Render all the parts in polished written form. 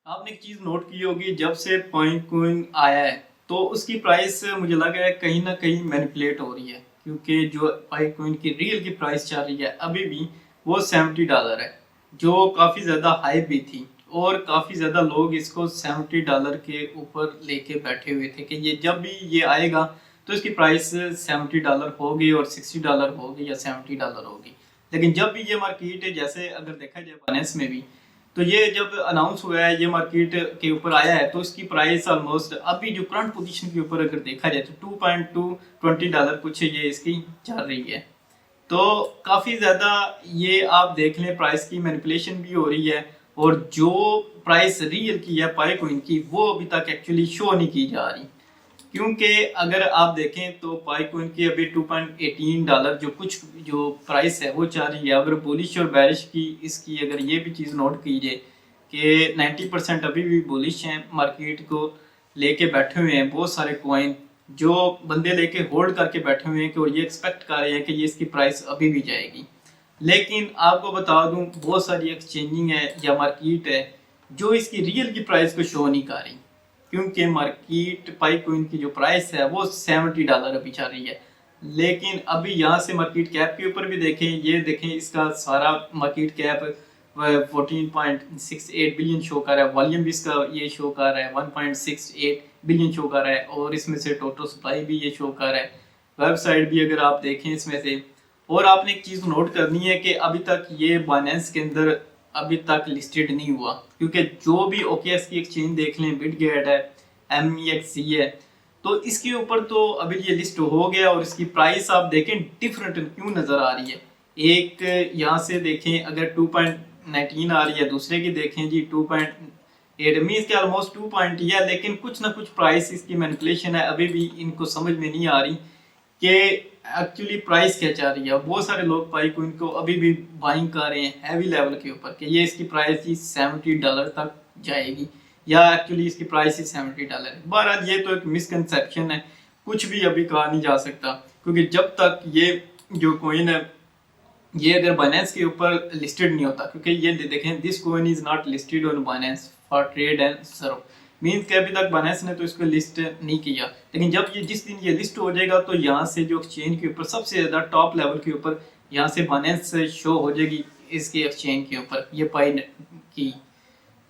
आपने एक चीज नोट की होगी, जब से पॉइंट कोइन आया है तो उसकी प्राइस मुझे लग रहा है कहीं ना कहीं मैनिपुलेट हो रही है, क्योंकि जो पॉइंट कोइन की रियल की प्राइस चल रही है अभी भी वो $70 है, जो काफी ज्यादा हाई भी थी। और काफी ज्यादा लोग इसको $70 के ऊपर लेके बैठे हुए थे कि ये जब भी ये आएगा तो इसकी प्राइस $70 होगी और $60 होगी या $70 होगी। लेकिन जब भी ये मार्केट, जैसे अगर देखा जाए बाइनेंस में भी, तो ये जब अनाउंस हुआ है, ये मार्केट के ऊपर आया है, तो इसकी प्राइस ऑलमोस्ट अभी जो करंट पोजीशन के ऊपर अगर देखा जाए तो $2.20 कुछ ये इसकी चल रही है। तो काफी ज्यादा ये आप देख लें, प्राइस की मैनिपुलेशन भी हो रही है। और जो प्राइस रियल की है पाई कोइन की, वो अभी तक एक्चुअली शो नहीं की जा रही, क्योंकि अगर आप देखें तो पाई कोइन की अभी $2.18 जो कुछ जो प्राइस है वो चल रही है। अगर बुलिश और बैरिश की इसकी अगर ये भी चीज़ नोट कीजिए कि 90% अभी भी बुलिश हैं, मार्केट को लेके बैठे हुए हैं बहुत सारे कॉइन, जो बंदे लेके होल्ड करके बैठे हुए हैं कि और ये एक्सपेक्ट कर रहे हैं कि ये इसकी प्राइस अभी भी जाएगी। लेकिन आपको बता दूं, बहुत सारी एक्सचेंजिंग है या मार्केट है जो इसकी रियल की प्राइस को शो नहीं कर रही, क्योंकि मार्केट पाई कोइन की जो प्राइस है वो $70 अभी चल रही है। लेकिन अभी यहाँ से मार्केट कैप के ऊपर भी देखें, ये देखें इसका सारा मार्केट कैप 14.68 बिलियन शो कर रहा है, वॉल्यूम भी इसका ये शो कर रहा है 1.68 बिलियन शो कर रहा है, और इसमें से टोटल सप्लाई भी ये शो कर रहा है। वेबसाइट भी अगर आप देखें इसमें से। और आपने एक चीज़ नोट करनी है कि अभी तक ये बाइनेंस के अंदर अभी तक लिस्टेड नहीं हुआ, क्योंकि जो भी ओकेएक्स की एक्सचेंज देख लें, बिटगेट है, MEXC है, तो इसके ऊपर तो अभी ये लिस्ट हो गया और इसकी प्राइस आप देखें डिफरेंट क्यों नज़र आ रही है। एक यहाँ से देखें अगर 2.19 आ रही है, दूसरे की देखें जी 2.8, मीन्स के ऑलमोस्ट 2 पॉइंट ही है, लेकिन कुछ ना कुछ प्राइस इसकी मैनिपुलेशन है, अभी भी इनको समझ में नहीं आ रही कि एक्चुअली प्राइस क्या चाह रही है। बहुत सारे लोग पाई कोइन को अभी भी बाइंग कर रहे हैं हैवी लेवल के ऊपर कि ये इसकी प्राइस ही $70 तक जाएगी, या एक्चुअली इसकी प्राइस ही $70 है। बहरहाल ये तो एक मिसकंसेप्शन है, कुछ भी अभी कहा नहीं जा सकता, क्योंकि जब तक ये जो कोइन है ये अगर बाइनेंस के ऊपर लिस्टेड नहीं होता, क्योंकि ये देखें, this coin is not listed on Binance for trade and serve, means के अभी तक बाइनेंस ने तो इसको लिस्ट नहीं किया। लेकिन जब ये जिस दिन ये लिस्ट हो जाएगा तो यहाँ से जो एक्सचेंज के ऊपर सबसे ज़्यादा टॉप लेवल के ऊपर यहाँ से बाइनेंस शो हो जाएगी इसके एक्सचेंज के ऊपर ये पाई की।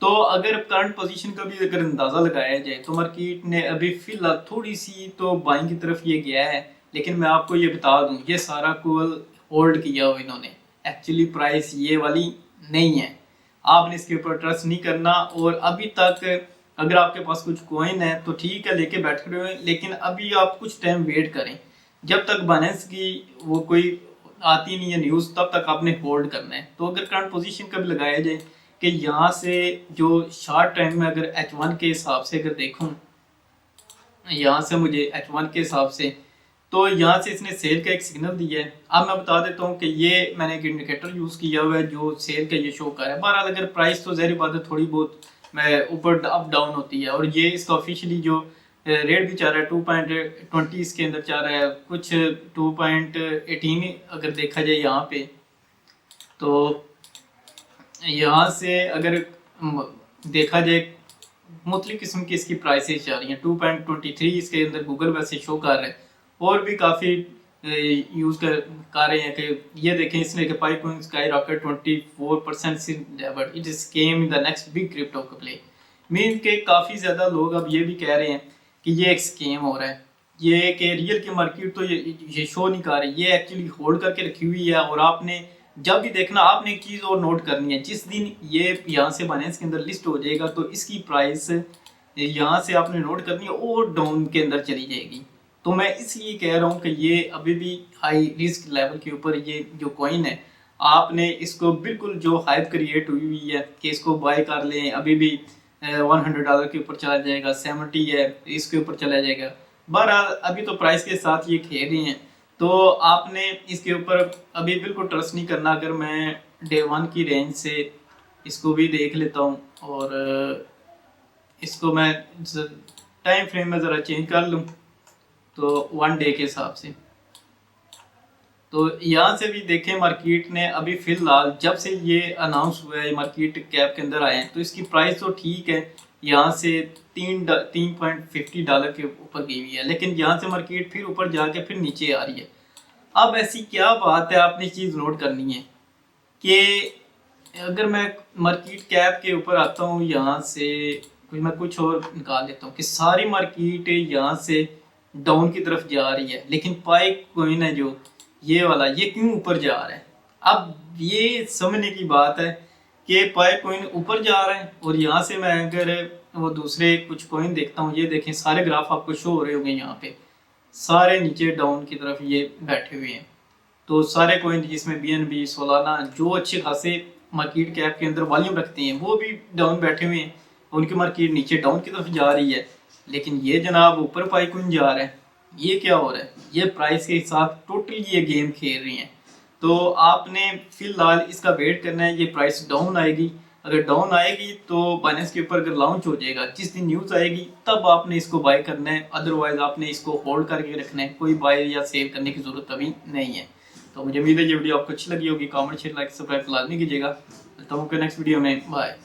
तो अगर करंट पोजीशन का भी अगर अंदाज़ा लगाया जाए तो मार्केट ने अभी फिलहाल थोड़ी सी तो बाइंग की तरफ ये गया है, लेकिन मैं आपको ये बता दूं ये सारा कॉल होल्ड किया हुआ इन्होंने, एक्चुअली प्राइस ये वाली नहीं है। आपने इसके ऊपर ट्रस्ट नहीं करना। और अभी तक अगर आपके पास कुछ कॉइन है तो ठीक है, लेके बैठ रहे हो, लेकिन अभी आप कुछ टाइम वेट करें, जब तक बाइनेंस की वो कोई आती नहीं है न्यूज़, तब तक आपने होल्ड करना है। तो अगर करंट पोजीशन का भी लगाया जाए कि यहाँ से जो शॉर्ट टाइम में अगर H1 के हिसाब से अगर देखूँ, यहाँ से मुझे H1 के हिसाब से, तो यहाँ से इसने सेल का एक सिग्नल दिया है। अब मैं बता देता हूँ कि ये मैंने एक इंडिकेटर यूज़ किया हुआ है जो सेल का ये शो कर रहा है। बहरहाल अगर प्राइस तो ज़ाहिर बात है थोड़ी बहुत मैं ऊपर अप डाउन होती है, और ये इसका ऑफिशियली जो रेट भी चल रहा है 2.20 इसके अंदर चल रहा है, कुछ 2.18 अगर देखा जाए यहाँ पे। तो यहाँ से अगर देखा जाए मुख्तलिफ किस्म की इसकी प्राइसेस जा रही हैं। 2.23 इसके अंदर गूगल वैसे शो कर रहा है, और भी काफ़ी यूज़ कर रहे हैं कि ये देखें इसने Pi coin sky rocket 24% it is came in the next big crypto play, mean के काफ़ी ज़्यादा लोग अब ये भी कह रहे हैं कि ये एक स्केम हो रहा है, ये कि रियल की मार्केट तो ये शो नहीं कर रही, ये एक्चुअली होल्ड करके रखी हुई है। और आपने जब भी देखना, आपने एक चीज़ और नोट करनी है, जिस दिन ये यहाँ से बाइनेंस के अंदर लिस्ट हो जाएगा तो इसकी प्राइस यहाँ से आपने नोट करनी है और डाउन के अंदर चली जाएगी। तो मैं इसलिए कह रहा हूँ कि ये अभी भी हाई रिस्क लेवल के ऊपर ये जो कॉइन है, आपने इसको बिल्कुल जो हाइप क्रिएट हुई हुई है कि इसको बाय कर लें, अभी भी $100 के ऊपर चला जाएगा, 70 है इसके ऊपर चला जाएगा। बहरहाल अभी तो प्राइस के साथ ये खेल रहे हैं, तो आपने इसके ऊपर अभी बिल्कुल ट्रस्ट नहीं करना। अगर मैं डे 1 की रेंज से इसको भी देख लेता हूँ, और इसको मैं टाइम फ्रेम में ज़रा चेंज कर लूँ तो 1 डे के हिसाब से, तो यहाँ से भी देखें मार्केट ने अभी फिलहाल जब से ये अनाउंस हुआ है मार्केट कैप के अंदर आए हैं तो इसकी प्राइस तो ठीक है, यहाँ से 3.50 डॉलर के ऊपर गई हुई है, लेकिन यहाँ से मार्केट फिर ऊपर जाके फिर नीचे आ रही है। अब ऐसी क्या बात है, आपने चीज़ नोट करनी है कि अगर मैं मार्केट कैप के ऊपर आता हूँ यहाँ से मैं कुछ और निकाल लेता हूँ कि सारी मार्केट यहाँ से डाउन की तरफ जा रही है, लेकिन पाई कोइन है जो ये वाला ये क्यों ऊपर जा रहा है। अब ये समझने की बात है कि पाई कोइन ऊपर जा रहा है और यहाँ से मैं अगर वो दूसरे कुछ कोइन देखता हूँ, ये देखें सारे ग्राफ आपको शो हो रहे होंगे यहाँ पे, सारे नीचे डाउन की तरफ ये बैठे हुए हैं। तो सारे कोइन जिसमें BNB सोलाना जो अच्छे खासे मार्केट कैप के अंदर वॉल्यूम रखते हैं वो भी डाउन बैठे हुए हैं, उनकी मार्केट नीचे डाउन की तरफ जा रही है, लेकिन ये जनाब ऊपर पाई कोइन जा रहा है। ये क्या हो रहा है, ये प्राइस के साथ टोटली ये गेम खेल रही हैं। तो आपने फिलहाल इसका वेट करना है, ये प्राइस डाउन आएगी, अगर डाउन आएगी तो बाइनेंस के ऊपर अगर लॉन्च हो जाएगा, जिस दिन न्यूज़ आएगी तब आपने इसको बाय करना है, अदरवाइज आपने इसको होल्ड करके रखना है, कोई बाय या सेल करने की जरूरत अभी नहीं है। तो मुझे उम्मीद है ये वीडियो आपको अच्छी लगी होगी, कमेंट शेयर लाइक सब्सक्राइब लाजमी कीजिएगा। मिलता हूँ नेक्स्ट वीडियो में, बाय।